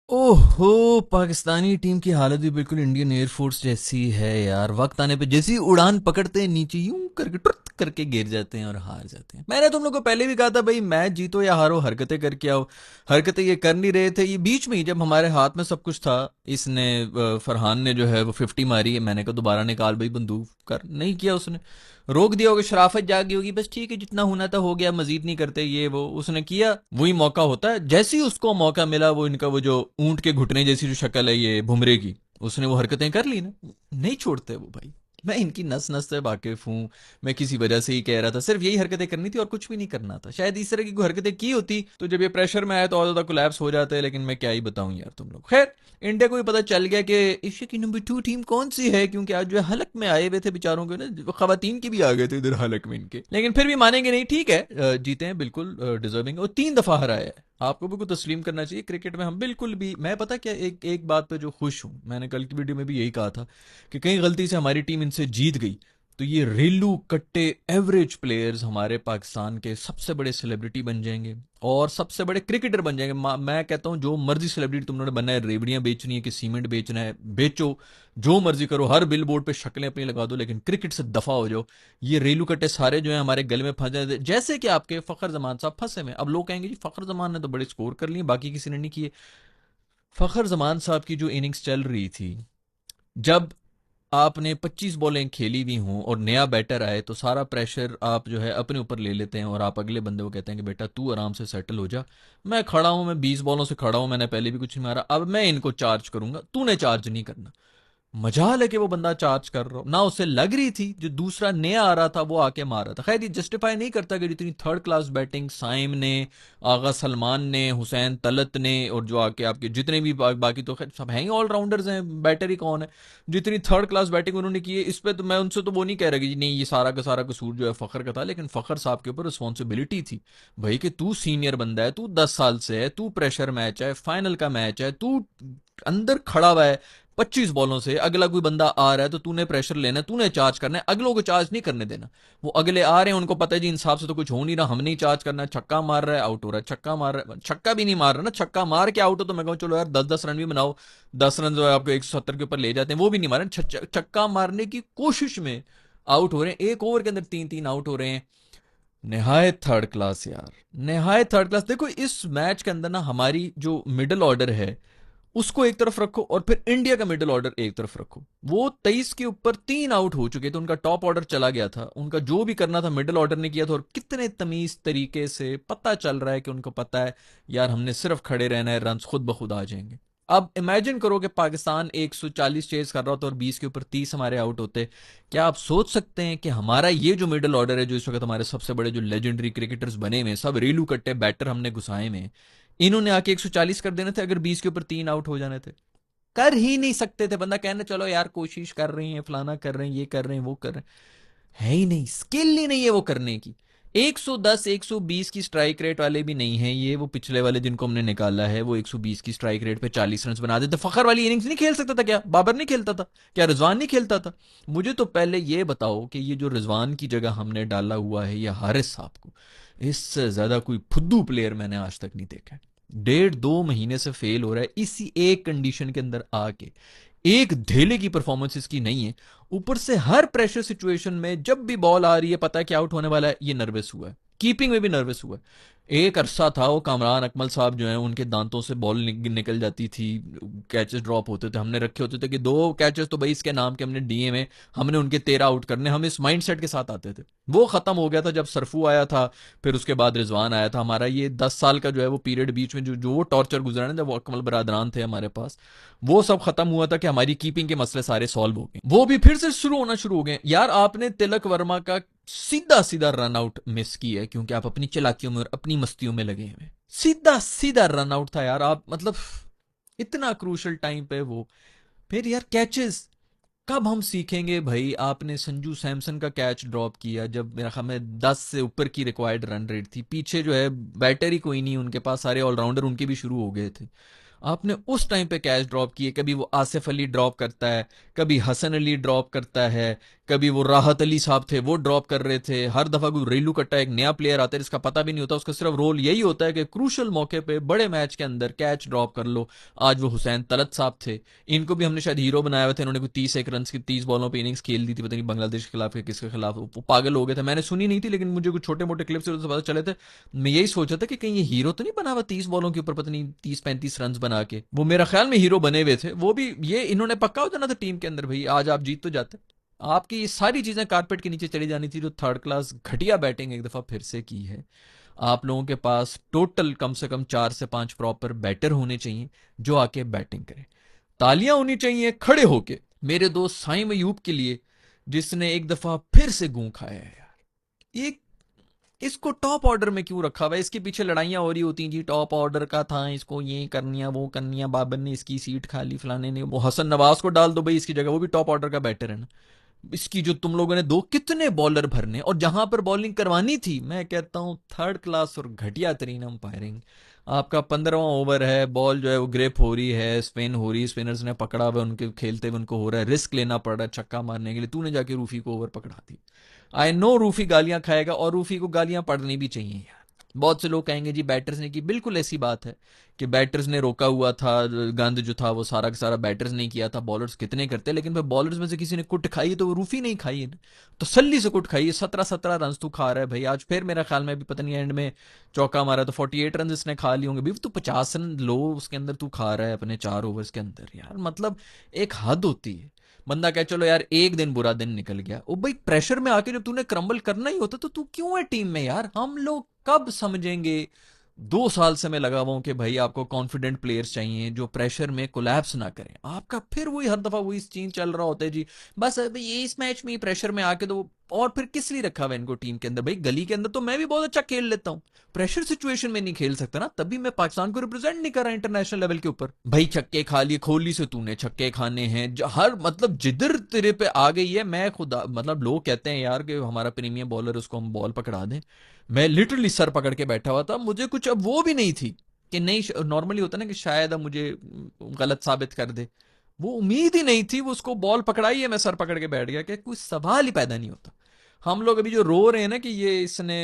ओहो, पाकिस्तानी टीम की हालत भी बिल्कुल इंडियन एयरफोर्स जैसी है यार। वक्त आने पे जैसी उड़ान पकड़ते हैं नीचे यूं करके टुट करके गिर जाते हैं और हार जाते हैं। मैंने तुम लोग को पहले भी कहा था भाई, मैच जीतो या हारो हरकतें करके आओ। हरकतें ये कर नहीं रहे थे। ये बीच में ही जब हमारे हाथ में सब कुछ था, इसने फरहान ने जो है वो 50 मारी है। मैंने कहा दोबारा निकाल भाई बंदूक कर, नहीं किया उसने। रोक दिया होगा, शराफत जागी होगी, बस ठीक है जितना होना था हो गया, मजीद नहीं करते, ये वो उसने किया। वही मौका होता है, जैसे ही उसको मौका मिला वो इनका वो जो ऊंट के घुटने जैसी जो शक्ल है ये बुमरे की, उसने वो हरकतें कर ली ना। नहीं छोड़ते वो भाई। मैं इनकी नस नस से वाकिफ हूँ। मैं किसी वजह से ही कह रहा था, सिर्फ यही हरकतें करनी थी और कुछ भी नहीं करना था। शायद इस तरह की कोई हरकतें की होती तो जब ये प्रेशर में आया तो और ज्यादा कोलैप्स हो जाते हैं, लेकिन मैं क्या ही बताऊं यार तुम लोग। खैर, इंडिया को भी पता चल गया कि एशिया की नंबर 2 टीम कौन सी है, क्योंकि आज जो है हलक में आए हुए थे बेचारों के ना, खवातीन की भी आ गए थे इधर हलक में इनके। लेकिन फिर भी मानेंगे नहीं, ठीक है, जीते हैं बिल्कुल डिजर्विंग, और 3 दफा हराया है। आपको भी कुछ तस्लीम करना चाहिए क्रिकेट में। हम बिल्कुल भी, मैं पता क्या, एक एक बात पे जो खुश हूं, मैंने कल की वीडियो में भी यही कहा था कि कहीं गलती से हमारी टीम इनसे जीत गई तो ये रेलू कट्टे एवरेज प्लेयर्स हमारे पाकिस्तान के सबसे बड़े सेलिब्रिटी बन जाएंगे और सबसे बड़े क्रिकेटर बन जाएंगे। मैं कहता हूं जो मर्जी सेलिब्रिटी तुमने बनना है, रेवड़ियां बेचनी है कि सीमेंट बेचना है, बेचो, जो मर्जी करो, हर बिल बोर्ड पे शक्लें अपनी लगा दो, लेकिन क्रिकेट से दफा हो जाओ। ये रेलू कट्टे सारे जो है हमारे गले में फंस जाते, जैसे कि आपके फखर जमान साहब फंसे में। अब लोग कहेंगे जी फखर जमान ने तो बड़े स्कोर कर लिए, बाकी किसी ने नहीं किए। फखर जमान साहब की जो इनिंग्स चल रही थी, जब आपने 25 बॉलें खेली हुई हों और नया बैटर आए तो सारा प्रेशर आप जो है अपने ऊपर ले लेते हैं और आप अगले बंदे को कहते हैं कि बेटा तू आराम से सेटल हो जा। मैं खड़ा हूं, मैं 20 बॉलों से खड़ा हूं, मैंने पहले भी कुछ नहीं मारा, अब मैं इनको चार्ज करूंगा, तूने चार्ज नहीं करना। मजाल है कि वो बंदा चार्ज कर रहा हो ना, उसे लग रही थी, जो दूसरा नया आ रहा था वो आके मार रहा था। खैर ये जस्टिफाई नहीं करता कि जितनी थर्ड क्लास बैटिंग साइम ने, आगा सलमान ने, हुसैन तलत ने, और जो आके आपके जितने भी बाकी तो खैर सब हैं ही ऑलराउंडर्स हैं, बैटर ही कौन है। जितनी थर्ड क्लास बैटिंग उन्होंने की है, इस पर तो मैं उनसे तो वो नहीं कह रहा कि नहीं ये सारा का सारा कसूर जो है फखर का था, लेकिन फखर साहब के ऊपर रिस्पॉन्सिबिलिटी थी भाई कि तू सीनियर बंदा है, तू 10 साल से है, तू प्रेशर मैच है, फाइनल का मैच है, तू अंदर खड़ा हुआ है 25 बॉलों से, अगला कोई बंदा आ रहा है तो तूने प्रेशर लेना है, तूने चार्ज करना है, अगलों को चार्ज नहीं करने देना। वो अगले आ रहे हैं, उनको पता है जी इंसाफ से तो कुछ हो नहीं रहा, हमने ही चार्ज करना है। छक्का मार रहा है, आउट हो रहा है, छक्का मार रहा है, छक्का भी नहीं मार रहा ना, छक्का मार के आउट हो तो मैं कहूँ चलो यार 10-10 रन भी बनाओ, 10 रन जो है आपको 170 के ऊपर ले जाते हैं, वो भी नहीं मारे। छक्का मारने की कोशिश में आउट हो रहे हैं, एक ओवर के अंदर 3-3 आउट हो रहे हैं। निहायत थर्ड क्लास यार, निहायत थर्ड क्लास। देखो इस मैच के अंदर ना हमारी जो मिडिल ऑर्डर है उसको एक तरफ रखो और फिर इंडिया का मिडिल ऑर्डर एक तरफ रखो। वो 23 के ऊपर 3 आउट हो चुके थे, उनका टॉप ऑर्डर चला गया था, उनका जो भी करना था मिडिल ऑर्डर ने किया था, और कितने तमीज तरीके से पता चल रहा है कि उनको पता है यार हमने सिर्फ खड़े रहना है, रन खुद ब खुद आ जाएंगे। अब इमेजिन करो कि पाकिस्तान 140 चेज कर रहा होता और 20 के ऊपर 30 हमारे आउट होते। क्या आप सोच सकते हैं कि हमारा ये जो मिडिल ऑर्डर है, जो इस वक्त हमारे सबसे बड़े जो लेजेंडरी क्रिकेटर्स बने हुए, सब रेलू कट्टे बैटर हमने घुसाए में, इन्होंने आके 140 कर देने थे अगर 20 के ऊपर 3 आउट हो जाने थे? कर ही नहीं सकते थे। बंदा कहना चलो यार कोशिश कर रही है, फलाना कर रहे हैं, ये कर रहे हैं, वो कर रहे हैं, है ही नहीं, स्किल ही नहीं है वो करने की। 110 120 की स्ट्राइक रेट वाले भी नहीं है ये, वो पिछले वाले जिनको हमने निकाला है वो 120 की स्ट्राइक रेट पे 40 रन बना देते। फखर वाली इनिंग्स नहीं खेल सकता था क्या? बाबर नहीं खेलता था क्या? रिजवान नहीं खेलता था? मुझे तो पहले ये बताओ कि ये जो रिजवान की जगह हमने डाला हुआ है ये हारिस साहब को, इससे ज्यादा कोई फुद्दू प्लेयर मैंने आज तक नहीं देखा है। 1.5-2 महीने से फेल हो रहा है इसी एक कंडीशन के अंदर आके, एक धेले की परफॉर्मेंस इसकी नहीं है। ऊपर से हर प्रेशर सिचुएशन में जब भी बॉल आ रही है पता है कि आउट होने वाला है, ये नर्वस हुआ है, कीपिंग में भी नर्वस हुआ है। एक अरसा था वो कामरान अकमल साहब जो है उनके दांतों से बॉल निकल जाती थी, कैचेस ड्रॉप होते थे, हमने रखे होते थे कि 2 कैचेस तो भाई इसके नाम के हमने डीए में, हमने उनके 13 आउट करने, हम इस माइंडसेट के साथ आते थे। वो खत्म हो गया था जब सरफू आया था, फिर उसके बाद रिजवान आया था। हमारा ये 10 साल का जो है वो पीरियड बीच में जो जो वो टॉर्चर गुजरा ना, जब वो अकमल बरादरान थे हमारे पास, वो सब खत्म हुआ था कि हमारी कीपिंग के मसले सारे सॉल्व हो गए, वो भी फिर से शुरू होना शुरू हो गए। यार आपने तिलक वर्मा का सीधा सीधा रन आउट मिस किया है क्योंकि आप अपनी चलाकियों में और अपनी मस्तियों में लगे हुए, सीधा सीधा रन आउट था यार। आप मतलब इतना क्रूशल टाइम पे वो, फिर यार कैचेस, कब हम सीखेंगे भाई? आपने संजू सैमसन का कैच ड्रॉप किया जब मेरा ख्याल में 10 से ऊपर की रिक्वायर्ड रन रेट थी, पीछे जो है बैटर ही कोई नहीं उनके पास, सारे ऑलराउंडर उनके भी शुरू हो गए थे। आपने उस टाइम पे कैच ड्रॉप किए, कभी वो आसिफ अली ड्रॉप करता है, कभी हसन अली ड्रॉप करता है, कभी वो राहत अली साहब थे वो ड्रॉप कर रहे थे, हर दफा कोई रेलू कट्टा एक नया प्लेयर आता है जिसका पता भी नहीं होता, उसका सिर्फ रोल यही होता है कि क्रूशल मौके पे बड़े मैच के अंदर कैच ड्रॉप कर लो। आज वो हुसैन तलत साहब थे, इनको भी हमने शायद हीरो बनाया हुए थे, इन्होंने कोई 30 1 रन की 30 बॉलों पे इनिंग्स खेल दी थी, पता नहीं बांग्लादेश के खिलाफ या किसके खिलाफ, वो पागल हो गए थे। मैंने सुनी नहीं थी लेकिन मुझे कुछ छोटे मोटे क्लिप्स पता चले थे। मैं यही सोचा था कि कहीं ये हीरो तो नहीं बना हुआ 30 बॉलों के ऊपर पता नहीं 30 35 रन बना के, वो मेरा ख्याल में हीरो बने हुए थे वो भी। ये इन्होंने पक्का हो जाना था टीम के अंदर, भाई आज आप जीत तो जाते। आपकी ये सारी चीजें कारपेट के नीचे चली जानी थी, जो थर्ड क्लास घटिया बैटिंग एक दफा फिर से की है। आप लोगों के पास टोटल कम से कम 4 से 5 प्रॉपर बैटर होने चाहिए जो आके बैटिंग करें। तालियां होनी चाहिए खड़े होके मेरे दोस्त साइम अयूब के लिए, जिसने एक दफा फिर से गूं खाया है यार। एक इसको टॉप ऑर्डर में क्यों रखा हुआ है? इसके पीछे लड़ाइयां हो रही होती हैं जी, टॉप ऑर्डर का था, इसको ये करनिया वो करनिया, बाबर ने इसकी सीट खा ली, फलाने ने वो, हसन नवाज को डाल दो भाई इसकी जगह, वो भी टॉप ऑर्डर का बैटर है ना। इसकी जो तुम लोगों ने दो कितने बॉलर भरने, और जहां पर बॉलिंग करवानी थी मैं कहता हूं थर्ड क्लास और घटिया तरीन अंपायरिंग। आपका 15वां ओवर है, बॉल जो है वो ग्रिप हो रही है, स्पिन हो रही है, स्पिनर्स ने पकड़ा हुआ, उनके खेलते हुए उनको हो रहा है, रिस्क लेना पड़ रहा है छक्का मारने के लिए, तूने जाके रूफी को ओवर पकड़ा दी। आई नो रूफी गालियां खाएगा, और रूफी को गालियां पड़नी भी चाहिए यार। बहुत से लोग कहेंगे जी बैटर्स ने की, बिल्कुल ऐसी बात है कि बैटर्स ने रोका हुआ था, गंद जो था वो सारा का सारा बैटर्स नहीं किया था, बॉलर्स कितने करते, लेकिन फिर बॉलर्स में से किसी ने कुट खाई तो वो रूफी नहीं खाई है, तसल्ली से कुट खाई है। 17 17 रन तू खा रहा है भाई, आज फिर मेरा ख्याल में भी पता नहीं एंड में चौका मारा तो 48 रन इसने खा लिए होंगे, भी तू 50 रन लो उसके अंदर तू खा रहा है अपने 4 ओवर्स के अंदर यार, मतलब एक हद होती है। बंदा कहे चलो यार एक दिन बुरा दिन निकल गया, ओ भाई प्रेशर में आके जब तूने क्रम्बल करना ही होता तो तू क्यों है टीम में यार? हम लोग कब समझेंगे? 2 साल से मैं लगा हुआ हूं कि भाई आपको कॉन्फिडेंट प्लेयर्स चाहिए जो प्रेशर में कोलैप्स ना करें, आपका फिर वही हर दफा वही चीज चल रहा होता है जी, बस अभी ये इस मैच में प्रेशर में आके तो। और फिर किस लिए रखा हुआ इनको टीम के अंदर? भाई गली के अंदर तो मैं भी बहुत अच्छा खेल लेता हूं, प्रेशर सिचुएशन में नहीं खेल सकता ना, तभी मैं पाकिस्तान को रिप्रेजेंट नहीं कर रहा इंटरनेशनल लेवल के ऊपर। भाई छक्के खा लिए, खोली से तूने छक्के खाने हैं, हर मतलब जिधर तेरे पे आ गई है, मैं खुदा मतलब लोग कहते हैं यार कि हमारा प्रीमियम बॉलर उसको हम बॉल पकड़ा दें, मैं लिटरली सर पकड़ के बैठा हुआ था, मुझे कुछ अब वो भी नहीं थी कि नहीं, नॉर्मली होता ना कि शायद अब मुझे गलत साबित कर दे, वो उम्मीद ही नहीं थी, वो उसको बॉल पकड़ाई है, मैं सर पकड़ के बैठ गया कि कोई सवाल ही पैदा नहीं होता। हम लोग अभी जो रो रहे हैं ना कि ये इसने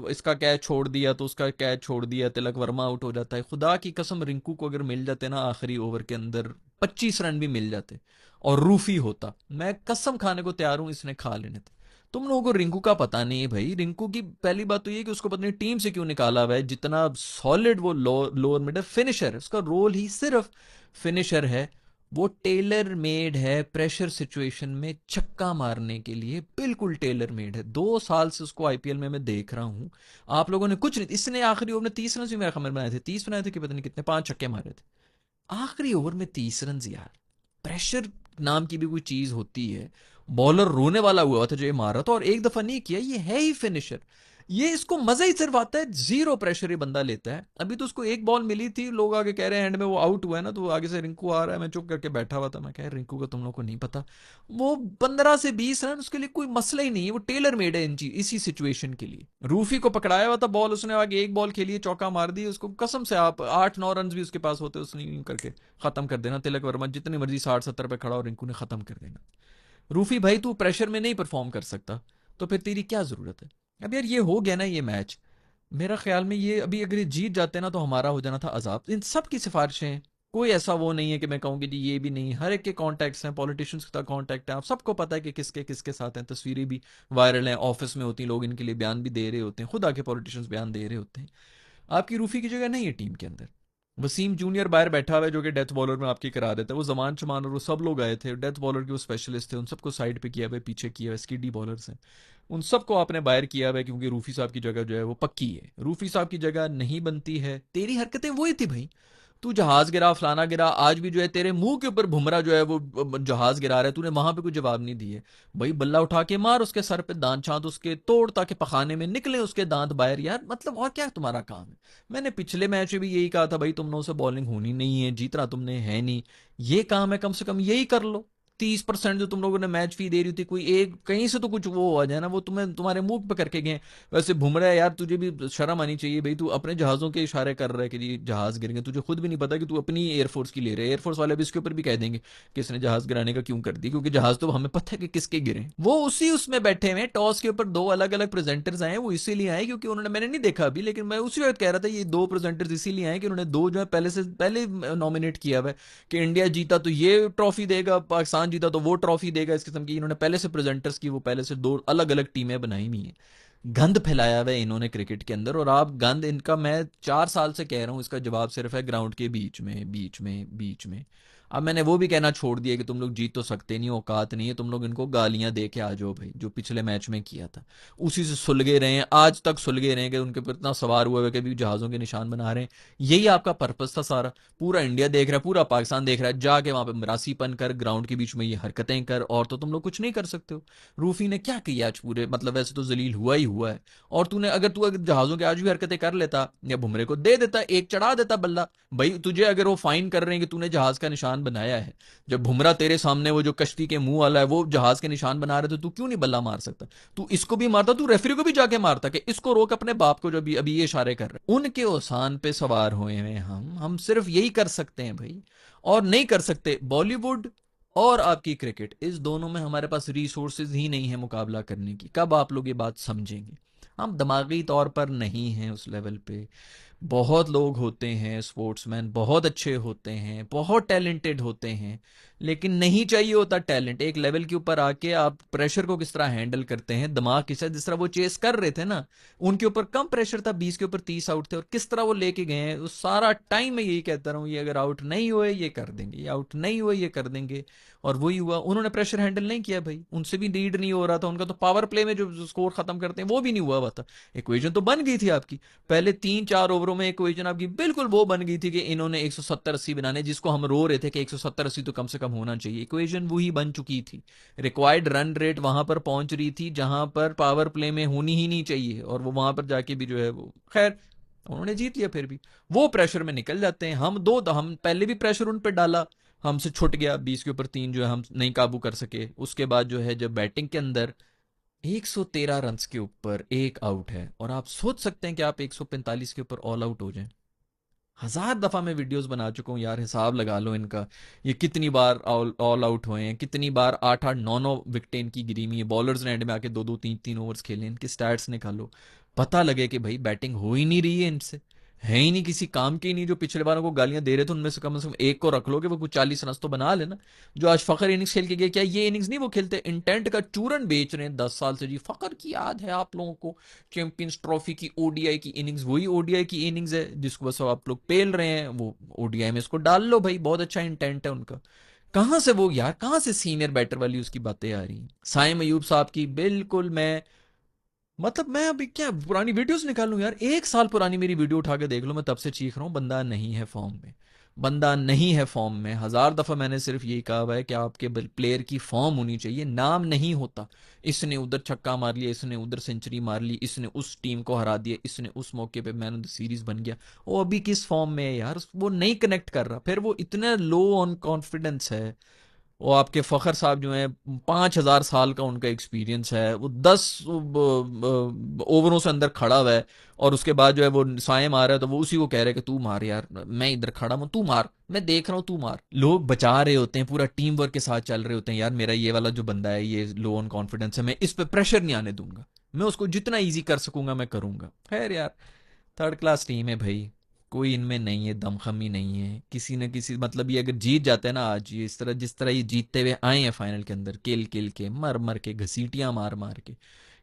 इसका कैच छोड़ दिया तो उसका कैच छोड़ दिया, तिलक वर्मा आउट हो जाता है, खुदा की कसम रिंकू को अगर मिल जाते ना आखिरी ओवर के अंदर 25 रन भी मिल जाते और रूफी होता, मैं कसम खाने को तैयार हूं इसने खा लेने थे। तुम लोगों को रिंकू का पता नहीं है भाई। रिंकू की पहली बात तो ये कि उसको पता नहीं टीम से क्यों निकाला हुआ है, जितना सॉलिड वो लोअर मिडल फिनिशर, उसका रोल ही सिर्फ फिनिशर है, वो टेलर मेड है प्रेशर सिचुएशन में छक्का मारने के लिए, बिल्कुल टेलर मेड है। 2 साल से उसको आईपीएल में मैं देख रहा हूं, आप लोगों ने कुछ नहीं, इसने आखिरी ओवर में 30 रन भी मेरा खबर बनाए थे, 30 बनाए थे कि पता नहीं कितने, 5 छक्के मारे थे आखिरी ओवर में, 30 रन यार। प्रेशर नाम की भी कोई चीज होती है, बॉलर रोने वाला हुआ था जो ये मार रहा था, और एक दफा नहीं किया, ये है ही फिनिशर, ये इसको मजा ही सिर्फ आता है, जीरो प्रेशर ये बंदा लेता है। अभी तो उसको एक बॉल मिली थी, लोग आगे कह रहे हैं एंड में वो आउट हुआ है ना, तो आगे से रिंकू आ रहा है, मैं चुप करके बैठा हुआ था, मैं कह रिंकू का तुम लोग को नहीं पता, वो 15 से 20 रन उसके लिए कोई मसला ही नहीं है, वो टेलर मेड है इसी सिचुएशन के लिए। रूफी को पकड़ाया हुआ था बॉल, उसने आगे एक बॉल खेली, चौका मार दी, उसको कसम से आप 8 9 रन भी उसके पास होते उसने यूं करके खत्म कर देना, तिलक वर्मा जितनी मर्जी 60 70 पे खड़ा और रिंकू ने खत्म कर देना। रूफी भाई तू प्रेशर में नहीं परफॉर्म कर सकता तो फिर तेरी क्या जरूरत है? अब यार ये हो गया ना ये मैच, मेरा ख्याल में ये अभी अगर ये जीत जाते ना तो हमारा हो जाना था अजाब। इन सब की सिफारिशें, कोई ऐसा वो नहीं है कि मैं कहूँ कि जी ये भी नहीं, हर एक के कॉन्टैक्ट्स हैं, पॉलिटिशियंस के साथ कॉन्टैक्ट है, आप सबको पता है कि किसके किसके साथ हैं, तस्वीरें भी वायरल हैं, ऑफिस में होती हैं, लोग इनके लिए बयान भी दे रहे होते हैं, खुद आके पॉलिटिशियंस बयान दे रहे होते हैं। आपकी रूफी की जगह नहीं है टीम के अंदर, वसीम जूनियर बाहर बैठा हुआ है जो कि डेथ बॉलर में आपकी करा देता है, वो जमान चमान और वो सब लोग आए थे, डेथ बॉलर के वो स्पेशलिस्ट थे, उन सबको साइड पे किया हुआ है, पीछे किया हुआ है, स्किडी बॉलर्स हैं, उन सबको आपने बाहर किया हुआ है, क्योंकि रूफी साहब की जगह जो है वो पक्की है, रूफी साहब की जगह नहीं बनती है। तेरी हरकतें वही थी भाई, तू जहाज गिरा फलाना गिरा, आज भी जो है तेरे मुंह के ऊपर भुमरा जो है वो जहाज गिरा रहा है, तूने वहां पे कोई जवाब नहीं दिए। भाई बल्ला उठा के मार उसके सर पे, दांत चांद उसके तोड़ ताकि पखाने में निकले उसके दांत बाहर यार, मतलब और क्या तुम्हारा काम है? मैंने पिछले मैच में भी यही कहा था भाई तुम लोगों से बॉलिंग होनी नहीं है, जीतना तुमने है नहीं, ये काम है कम से कम यही कर लो। 30% जो तुम लोगों ने मैच फी दे रही थी, कोई एक कहीं से तो कुछ वो आ जाए ना, वो तुम्हें तुम्हारे मुंह पे करके गए। वैसे बुमराह यार, तुझे भी शर्म आनी चाहिए भाई, तू अपने जहाज़ों के इशारे कर रहा है कि जी जहाज़ गिर गए, तुझे खुद भी नहीं पता कि तू अपनी एयरफोर्स की ले रहा है। एयरफोर्स वाले भी इसके ऊपर भी कह देंगे कि इसने जहाज़ गिराने का क्यों कर दी, क्योंकि जहाज़ तो हमें पता है कि किसके गिरे। वो उसी उसमें बैठे हुए टॉस के ऊपर दो अलग अलग प्रेजेंटर्स आए, वो इसीलिए आए क्योंकि उन्होंने, मैंने नहीं देखा अभी, लेकिन मैं उसी वक्त कह रहा था ये दो प्रेजेंटर्स इसीलिए आए कि उन्होंने दो जो है पहले से पहले नॉमिनेट किया हुआ है कि इंडिया जीता तो ये ट्रॉफी देगा, पाकिस्तान जीता तो वो ट्रॉफी देगा, इस किस्म की इन्होंने पहले से प्रेजेंटर्स की वो पहले से दो अलग अलग टीमें बनाई हुई हैं। गंद फैलाया हुआ है इन्होंने क्रिकेट के अंदर, और आप गंद इनका, मैं 4 साल से कह रहा हूँ, इसका जवाब सिर्फ है ग्राउंड के बीच में बीच में बीच में। अब मैंने वो भी कहना छोड़ दिया कि तुम लोग जीत तो सकते नहीं, औकात नहीं है, तुम लोग इनको गालियां दे के आ जाओ भाई, जो पिछले मैच में किया था उसी से सुलगे रहे हैं, आज तक सुलगे रहे हैं कि उनके ऊपर इतना सवार हुआ है कि भी जहाज़ों के निशान बना रहे हैं। यही आपका पर्पस था सारा। पूरा इंडिया देख रहा है, पूरा पाकिस्तान देख रहा है, जाके वहां पे मरासीपन कर, ग्राउंड के बीच में ये हरकतें कर, और तो तुम लोग कुछ नहीं कर सकते हो। रूफी ने क्या किया आज पूरे, मतलब वैसे तो जलील हुआ ही हुआ है, और तूने अगर तू अगर जहाज़ों के आज भी हरकतें कर लेता या बुमरे को दे देता, एक चढ़ा देता बल्ला। भाई तुझे अगर वो फाइन कर रहे हैं कि तूने जहाज का निशान बनाया है, जब बुमरा तेरे सामने वो जो कश्ती के मुंह वाला है वो जहाज के निशान बना रहे थे, तू क्यों नहीं बल्ला मार सकता? तू इसको भी मारता, तू रेफरी को भी जाके मारता कि इसको रोक अपने बाप को जो अभी अभी ये इशारे कर रहे हैं। उनके ओसान पे सवार हुए हैं हम सिर्फ यही कर सकते हैं भाई, और नहीं कर सकते। बॉलीवुड और आपकी क्रिकेट, इस दोनों में हमारे पास रिसोर्सेज ही नहीं है मुकाबला करने की। कब आप लोग ये बात समझेंगे? हम दिमागी तौर पर नहीं हैं उस लेवल पे। बहुत लोग होते हैं स्पोर्ट्समैन, बहुत अच्छे होते हैं, बहुत टैलेंटेड होते हैं, लेकिन नहीं चाहिए होता टैलेंट। एक लेवल के ऊपर आके आप प्रेशर को किस तरह हैंडल करते हैं, दिमाग किस तरह, जिस तरह वो चेस कर रहे थे ना, उनके ऊपर कम प्रेशर था, 20 के ऊपर 30 आउट थे, और किस तरह वो लेके गए हैं। उस सारा टाइम मैं यही कहता रहा हूँ, ये अगर आउट नहीं हुए ये कर देंगे, ये आउट नहीं हुए ये कर देंगे, और वही हुआ। उन्होंने प्रेशर हैंडल नहीं किया भाई, उनसे भी लीड नहीं हो रहा था उनका, तो पावर प्ले में जो स्कोर खत्म करते हैं वो भी नहीं हुआ था। इक्वेशन तो बन गई थी आपकी, पहले 3-4 ओवरों में इक्वेशन आपकी बिल्कुल वो बन गई थी कि इन्होंने 170-80 बनाने, जिसको हम रो रहे थे कि 170-80 तो कम से कम होना चाहिए, इक्वेशन वही बन चुकी थी। रिक्वायर्ड रन रेट वहां पर पहुंच रही थी जहां पर पावर प्ले में होनी ही नहीं चाहिए, और वो वहां पर जाके भी जो है वो खैर उन्होंने जीत लिया। फिर भी वो प्रेशर में निकल जाते हैं। हम पहले भी प्रेशर उन पर डाला, हमसे छुट गया, 20 के ऊपर 3 जो है हम नहीं काबू कर सके। उसके बाद जो है जब बैटिंग के अंदर 113 रन्स के ऊपर एक आउट है, और आप सोच सकते हैं कि आप 145 के ऊपर ऑल आउट हो जाएं। 1000 दफा मैं वीडियोस बना चुका हूं यार, हिसाब लगा लो इनका, ये कितनी बार ऑल आउट हुए हैं, कितनी बार 8-8 9-9 विकेटें इनकी गिरी हुई है, बॉलर्स ने एंड में आके 2-2 3-3 ओवर्स खेले, इनके स्टैट्स निकालो, पता लगे कि भाई बैटिंग हो ही नहीं रही है इनसे, है ही नहीं, किसी काम की नहीं। जो पिछले बारों को गालियां दे रहे थे उनमें से कम एक को रख लो कि वो कुछ 40 रन तो बना लेना। जो आज फखर इनिंग्स खेल के गए, क्या ये इनिंग्स नहीं वो खेलते? इंटेंट का चूरन बेच रहे हैं 10 साल से जी। फखर की याद है आप लोगों को चैंपियंस ट्रॉफी की ओडीआई की इनिंग्स, वही ओडीआई की इनिंग्स है जिसको बस आप लोग पेल रहे हैं, वो ओडीआई में इसको डाल लो भाई, बहुत अच्छा इंटेंट है उनका। कहां से वो यार, कहां से सीनियर बैटर वाली उसकी बातें आ रही हैं? साइम अयूब साहब की बिल्कुल मैं, मतलब मैं अभी क्या पुरानी वीडियोस निकालूं यार, 1 साल पुरानी मेरी वीडियो उठा के देख लो, मैं तब से चीख रहा हूं बंदा नहीं है फॉर्म में, बंदा नहीं है फॉर्म में। 1000 दफा मैंने सिर्फ यही कहा हुआ है कि आपके प्लेयर की फॉर्म होनी चाहिए, नाम नहीं होता। इसने उधर छक्का मार लिया, इसने उधर सेंचुरी मार ली, इसने उस टीम को हरा दिया, इसने उस मौके पे मैन ऑफ द सीरीज बन गया। वो अभी किस फॉर्म में है यार, वो नहीं कनेक्ट कर रहा, फिर वो इतना लो ऑन कॉन्फिडेंस है। वो आपके फ़खर साहब जो हैं, 5000 साल का उनका एक्सपीरियंस है, वो 10 ओवरों से अंदर खड़ा हुआ है, और उसके बाद जो है वो साइम आ रहा है तो वो उसी को कह रहा है कि तू मार यार, मैं इधर खड़ा हूं, तू मार, मैं देख रहा हूं, तू मार। लोग बचा रहे होते हैं, पूरा टीम वर्क के साथ चल रहे होते हैं, यार मेरा ये वाला जो बंदा है ये लो ऑन कॉन्फिडेंस है, मैं इस पर प्रेशर नहीं आने दूंगा, मैं उसको जितना ईजी कर सकूंगा मैं करूंगा। खैर यार, थर्ड क्लास टीम है भाई, कोई इनमें नहीं है, दमखमी नहीं है किसी न किसी, मतलब ये अगर जीत जाते हैं ना आज, ये इस तरह जिस तरह ये जीतते हुए आए हैं फाइनल के अंदर, किल किल के, मर मर के, घसीटियां मार मार के,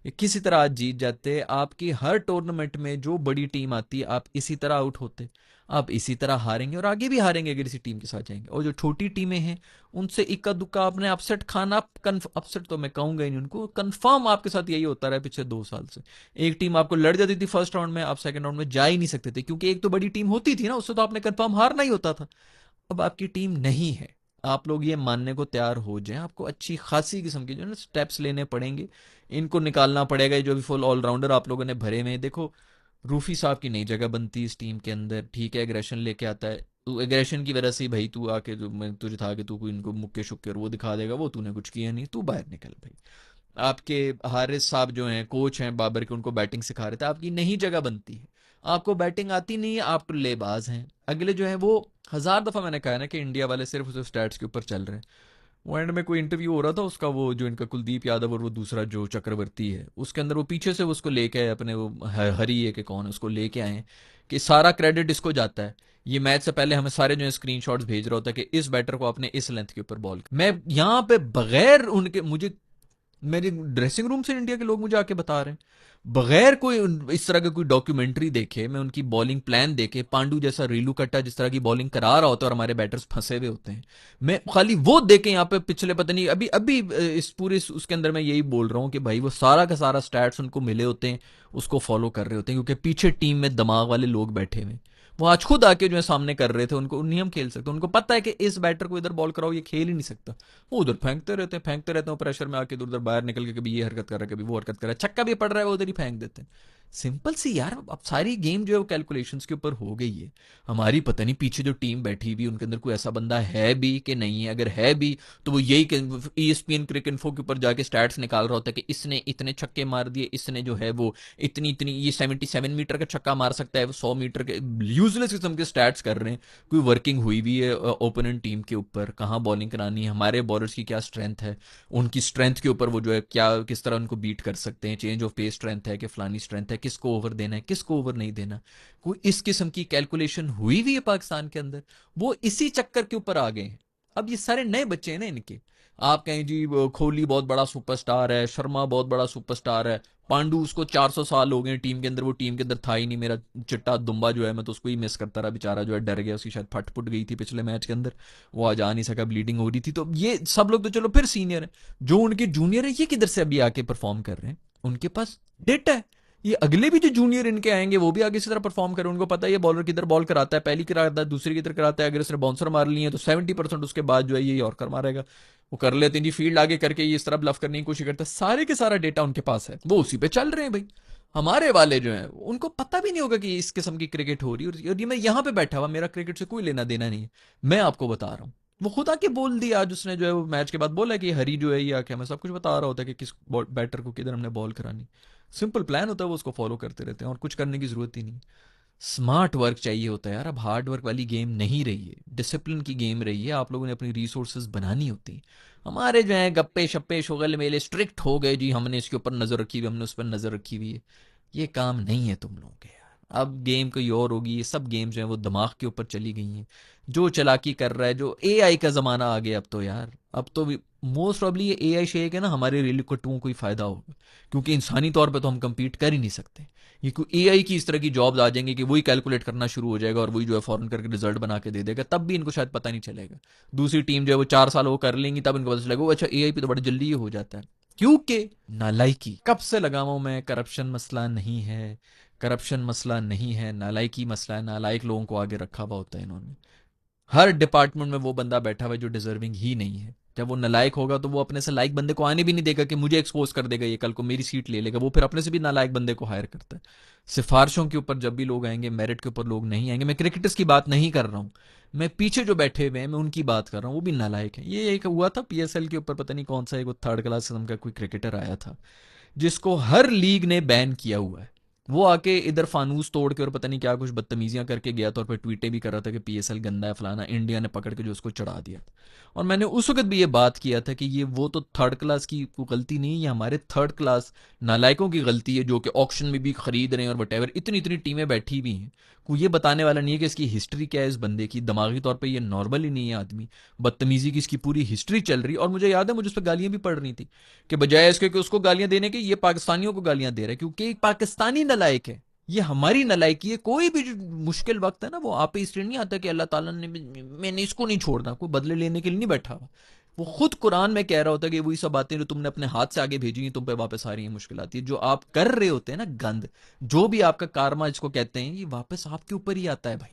ये किसी तरह आज जीत जाते। आपकी हर टूर्नामेंट में जो बड़ी टीम आती है आप इसी तरह आउट होते, आप इसी तरह हारेंगे, और आगे भी हारेंगे अगर इसी टीम के साथ जाएंगे। और जो छोटी टीमें हैं उनसे इक्का दुक्का आपने अपसेट खाना, अपसेट तो मैं कहूंगा ही नहीं उनको, कंफर्म आपके साथ यही होता रहा पिछले 2 साल से। एक टीम आपको लड़ जाती थी फर्स्ट राउंड में, आप सेकंड राउंड में जा ही नहीं सकते थे, क्योंकि एक तो बड़ी टीम होती थी ना, उससे तो आपने कंफर्म हारना ही होता था। अब आपकी टीम नहीं है, आप लोग ये मानने को तैयार हो जाएं, आपको अच्छी खासी किस्म के जो है ना स्टेप्स लेने पड़ेंगे, इनको निकालना पड़ेगा। जो भी फुल ऑलराउंडर आप लोगों ने भरे में, देखो रूफी साहब की नई जगह बनती है इस टीम के अंदर, ठीक है एग्रेशन लेके आता है, एग्रेशन की वजह से ही भाई तू आके जो मैं तुझे था कि तू कोई इनको मुक्के शुक्के और वो दिखा देगा, वो तूने कुछ किया नहीं, तू बाहर निकल भाई। आपके हारिस साहब जो हैं कोच हैं बाबर के, उनको बैटिंग सिखा रहे थे, आपकी नहीं जगह बनती है, आपको बैटिंग आती नहीं है, आप टुल्लेबाज हैं। अगले जो है वो 1000 दफा मैंने कहा है ना कि इंडिया वाले सिर्फ उस स्टैट्स के ऊपर चल रहे हैं। वो एंड में कोई इंटरव्यू हो रहा था उसका, वो जो इनका कुलदीप यादव और वो दूसरा जो चक्रवर्ती है, उसके अंदर वो पीछे से उसको लेके आए अपने, वो हरी है कि कौन है, उसको लेके आए कि सारा क्रेडिट इसको जाता है। ये मैच से पहले हमें सारे जो है स्क्रीनशॉट्स भेज रहा होता है कि इस बैटर को आपने इस लेंथ के ऊपर बॉल, मैं यहाँ पे बगैर उनके, मुझे मेरे ड्रेसिंग रूम से इंडिया के लोग मुझे आके बता रहे हैं, बगैर कोई इस तरह का कोई डॉक्यूमेंट्री देखे, मैं उनकी बॉलिंग प्लान देखे, पांडू जैसा रीलू कट्टा जिस तरह की बॉलिंग करा रहा होता है और हमारे बैटर्स फंसे हुए होते हैं, मैं खाली वो देखे यहाँ पे पिछले पता नहीं अभी अभी इस पूरे उसके अंदर मैं यही बोल रहा हूँ कि भाई वो सारा का सारा स्टैट्स उनको मिले होते हैं, उसको फॉलो कर रहे होते हैं, क्योंकि पीछे टीम में दिमाग वाले लोग बैठे हुए हैं। वो आज खुद आके जो है सामने कर रहे थे, उनको नियम खेल सकते, उनको पता है कि इस बैटर को इधर बॉल कराओ ये खेल ही नहीं सकता। वो उधर फेंकते रहते हैं प्रेशर में आके, इधर उधर बाहर निकल के कभी ये हरकत कर रहा है कभी वो हरकत कर रहा है, छक्का भी पड़ रहा है वो उधर ही फेंक देते हैं। सिंपल सी यार, अब सारी गेम जो है वो कैलकुलेशंस के ऊपर हो गई है। हमारी पता नहीं पीछे जो टीम बैठी हुई उनके अंदर कोई ऐसा बंदा है भी कि नहीं है, अगर है भी तो वो यही ESPN क्रिक इन्फो के ऊपर जाके स्टैट्स निकाल रहा होता है कि इसने इतने छक्के मार दिए, इसने जो है वो इतनी इतनी ये 77 मीटर का छक्का मार सकता है, वो 100 मीटर के यूजलेस किस्म के स्टैट्स कर रहे हैं। कोई वर्किंग हुई भी है ओपोनेंट टीम के ऊपर, कहाँ बॉलिंग करानी है, हमारे बॉलर्स की क्या स्ट्रेंथ है, उनकी स्ट्रेंथ के ऊपर वो जो है क्या किस तरह उनको बीट कर सकते हैं, चेंज ऑफ पेस स्ट्रेंथ है कि फलानी स्ट्रेंथ है, किसको ओवर देना है किसको ओवर नहीं देना, कोई इस किस्म की कैलकुलेशन हुई भी है पाकिस्तान के अंदर। वो इसी चक्कर के ऊपर आ गए हैं। अब ये सारे नए बच्चे हैं ना इनके, आप कहें जी कोहली बहुत बड़ा सुपरस्टार है, शर्मा बहुत बड़ा सुपरस्टार है, पांडू उसको 400 साल हो गए टीम के अंदर, वो टीम के अंदर था ही नहीं, मेरा चिट्टा दुम्बा जो है मैं तो उसको ही मिस करता रहा, बेचारा जो है डर गया, उसकी शायद फट फुट गई थी पिछले मैच के अंदर, वो आज आ नहीं सका, ब्लीडिंग हो रही थी। तो ये सब लोग तो चलो फिर सीनियर है, जो उनके जूनियर है ये किधर से अभी आके परफॉर्म कर रहे हैं, उनके पास डेटा है। ये अगले भी जो जूनियर इनके आएंगे वो भी आगे इसी तरह परफॉर्म करें, उनको पता है ये बॉलर किधर बॉल कराता है, पहली कराता है दूसरी किधर कराता है, अगर इसने बाउंसर मार लिए हैं तो 70% उसके बाद जो है ये यॉर्कर मारेगा, वो कर लेते हैं जी फील्ड आगे करके ये इस तरह ब्लफ करने की कोशिश करते हैं, सारे के सारा डेटा उनके पास है, वो उसी पे चल रहे हैं भाई। हमारे वाले जो हैं उनको पता भी नहीं होगा कि इस किस्म की क्रिकेट हो रही है, और ये मैं यहाँ पे बैठा हुआ, मेरा क्रिकेट से कोई लेना देना नहीं है, मैं आपको बता रहा हूँ। वो खुद आके बोल दिया आज उसने जो है वो मैच के बाद बोला कि हरी जो है ये आके हमें सब कुछ बता रहा होता है कि किस बैटर को किधर हमने बॉल करानी। सिंपल प्लान होता है, वो उसको फॉलो करते रहते हैं और कुछ करने की जरूरत ही नहीं। स्मार्ट वर्क चाहिए होता है यार, अब हार्ड वर्क वाली गेम नहीं रही है, डिसिप्लिन की गेम रही है, आप लोगों ने अपनी रिसोर्सेज बनानी होती है। हमारे जो है गप्पे शप्पे शुगल मेले स्ट्रिक्ट हो गए जी, हमने इसके ऊपर नजर रखी हुई, हमने उस पर नजर रखी हुई है, ये काम नहीं है तुम लोगों के यार। अब गेम कोई और होगी, ये सब गेम जो है वो दिमाग के ऊपर चली गई हैं, जो चलाकी कर रहा है, जो AI का जमाना आ गया अब तो यार, अब तो मोस्ट प्रॉब्ली ये AI शेक है ना, हमारे रेल कट्टुओं को ही फायदा होगा, क्योंकि इंसानी तौर पे तो हम compete कर ही नहीं सकते। ये कोई AI की इस तरह की जॉब्स आ जाएंगी कि वही कैलकुलेट करना शुरू हो जाएगा और वही जो है फॉरन करके रिजल्ट बना के दे देगा, तब भी इनको शायद पता नहीं चलेगा। दूसरी टीम जो है वो 4 साल वो कर लेंगी, तब इनको पता चलेगा वो अच्छा AI पे तो बड़ा जल्दी ये हो जाता है, क्योंकि नालायकी कब से लगावा हूं मैं, करप्शन मसला नहीं है, करप्शन मसला नहीं है, नालायकी मसला है, नालायक लोगों को आगे रखा हुआ होता है इन्होंने। हर डिपार्टमेंट में वो बंदा बैठा हुआ है जो डिजर्विंग ही नहीं है, जब वो नालायक होगा तो वो अपने से लायक बंदे को आने भी नहीं देगा कि मुझे एक्सपोज कर देगा ये, कल को मेरी सीट ले लेगा, वो फिर अपने से भी नालायक बंदे को हायर करता है। सिफारिशों के ऊपर जब भी लोग आएंगे, मेरिट के ऊपर लोग नहीं आएंगे, मैं क्रिकेटर्स की बात नहीं कर रहा हूँ, मैं पीछे जो बैठे हुए हैं मैं उनकी बात कर रहा हूँ, वो भी नालायक है। ये एक हुआ था PSL के ऊपर, पता नहीं कौन सा एक थर्ड क्लास किस्म का कोई क्रिकेटर आया था जिसको हर लीग ने बैन किया हुआ है, वो आके इधर फानूस तोड़ के और पता नहीं क्या कुछ बदतमीजियां करके गया था, और फिर ट्वीटें भी कर रहा था कि PSL गंदा है फलाना, इंडिया ने पकड़ के जो उसको चढ़ा दिया। और मैंने उस वक्त भी ये बात किया था कि ये वो तो थर्ड क्लास की गलती नहीं है, ये हमारे थर्ड क्लास नालायकों की गलती है जो कि ऑक्शन में भी खरीद रहे हैं और वटेवर, इतनी इतनी टीमें बैठी भी हैं, कोई ये बताने वाला नहीं है कि इसकी हिस्ट्री क्या है, इस बंदे की दिमागी तौर पर ये नॉर्मल ही नहीं है आदमी, बदतमीजी की इसकी पूरी हिस्ट्री चल रही। और मुझे याद है मुझे उस पर गालियां भी पड़ रही थी कि बजाय इसके कि उसको गालियां देने के, ये पाकिस्तानियों को गालियां दे रहा है क्योंकि एक पाकिस्तानी नलायक है, ये हमारी नलायकी है। कोई भी जो मुश्किल वक्त है ना, वो आप पे इसलिए नहीं आता कि अल्लाह ताला ने मैंने इसको नहीं छोड़ना, कोई बदले लेने के लिए नहीं बैठा हुआ, वो खुद कुरान में कह रहा होता है कि वही सब बातें जो तुमने अपने हाथ से आगे भेजी हैं तुम पे वापस आ रही हैं मुश्किल आती है, जो आप कर रहे होते हैं ना गंद, जो भी आपका कारमा जिसको कहते हैं, ये वापस आपके ऊपर ही आता है भाई।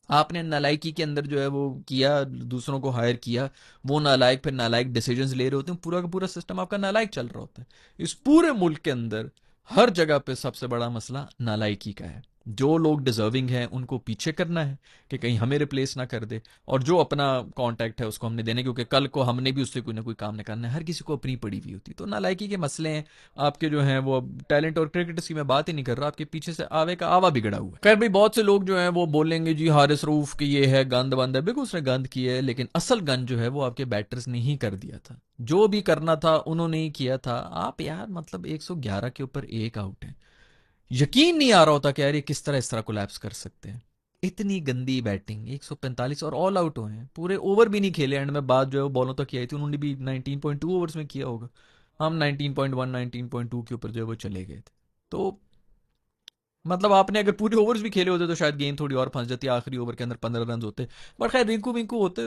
आपने नालायकी के अंदर जो है वो किया, दूसरों को हायर किया, वो नालायक फिर नालायक डिसीजंस ले रहे होते हैं, पूरा का पूरा सिस्टम आपका नालायक चल रहा होता है। इस पूरे मुल्क के अंदर हर जगह पे सबसे बड़ा मसला नालायकी का है, जो लोग डिजर्विंग हैं उनको पीछे करना है कि कहीं हमें रिप्लेस ना कर दे, और जो अपना कांटेक्ट है उसको हमने देना है, क्योंकि कल को हमने भी उससे कोई ना कोई काम निकालना है। हर किसी को अपनी पड़ी हुई होती, तो नालायकी के मसले हैं आपके जो हैं वो टैलेंट और क्रिकेटर्स की मैं बात ही नहीं कर रहा, आपके पीछे से आवे का आवा बिगड़ा हुआ है। खैर भाई, बहुत से लोग जो हैं वो बोलेंगे जी हारिस रऊफ की ये है गंद बंद है, बिल्कुल उसने गंद की है, लेकिन असल गंद जो है वो आपके बैटर्स ने ही कर दिया था। जो भी करना था उन्होंने ही किया था। आप यार मतलब 111 के ऊपर एक आउट है, यकीन नहीं आ रहा होता कि यार ये किस तरह इस तरह कोलैप्स कर सकते हैं। इतनी गंदी बैटिंग, 145 और ऑल आउट हुए हैं, पूरे ओवर भी नहीं खेले। एंड में बात जो है वो बॉलों तक की आई थी, उन्होंने भी 19.2 ओवर्स में किया होगा, हम 19.1 19.2 के ऊपर जो है वो चले गए थे। तो मतलब आपने अगर पूरे ओवर्स भी खेले होते तो शायद गेम थोड़ी और फंस जाती, आखिरी ओवर के अंदर 15 रन होते। बट खैर रिंकू विंकू होते,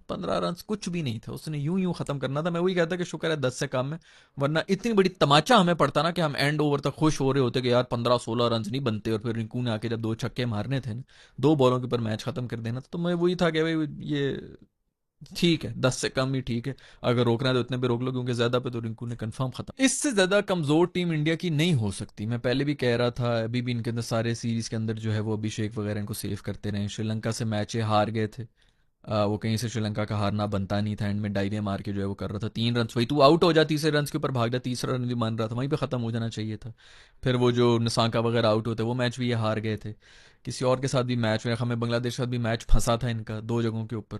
15 रन कुछ भी नहीं था, उसने यूं यूं खत्म करना था। मैं वही कहता कि शुक्र है 10 से कम है, वरना इतनी बड़ी तमाचा हमें पड़ता ना कि हम एंड ओवर तक खुश हो रहे होते कि यार 15-16 रन नहीं बनते, और फिर रिंकू ने आके जब 2 छक्के मारने थे ना, 2 बॉलों के ऊपर मैच खत्म कर देना था, तो मैं वही था कि भाई ये ठीक है, 10 से कम ही ठीक है, अगर रोकना है तो इतने पे रोक लो, क्योंकि ज्यादा पे तो रिंकू ने कंफर्म खत्म। इससे ज्यादा कमजोर टीम इंडिया की नहीं हो सकती। मैं पहले भी कह रहा था, अभी भी इनके अंदर सारे सीरीज के अंदर जो है वो अभिषेक वगैरह इनको सेव करते रहे। श्रीलंका से मैच हार गए थे, वो कहीं से श्रीलंका का हारना बनता नहीं था, एंड में डाइवे मार के जो है वो कर रहा था 3 रन, वही तू आउट हो जा, तीसरे रन के ऊपर भाग जा, तीसरा रन भी मान रहा था, वहीं पे खत्म हो जाना चाहिए था। फिर वो जो निसांका वगैरह आउट होते, वो मैच भी ये हार गए थे। किसी और के साथ भी मैच, मेरा हमें बांग्लादेश के साथ भी मैच फंसा था इनका 2 जगहों के ऊपर।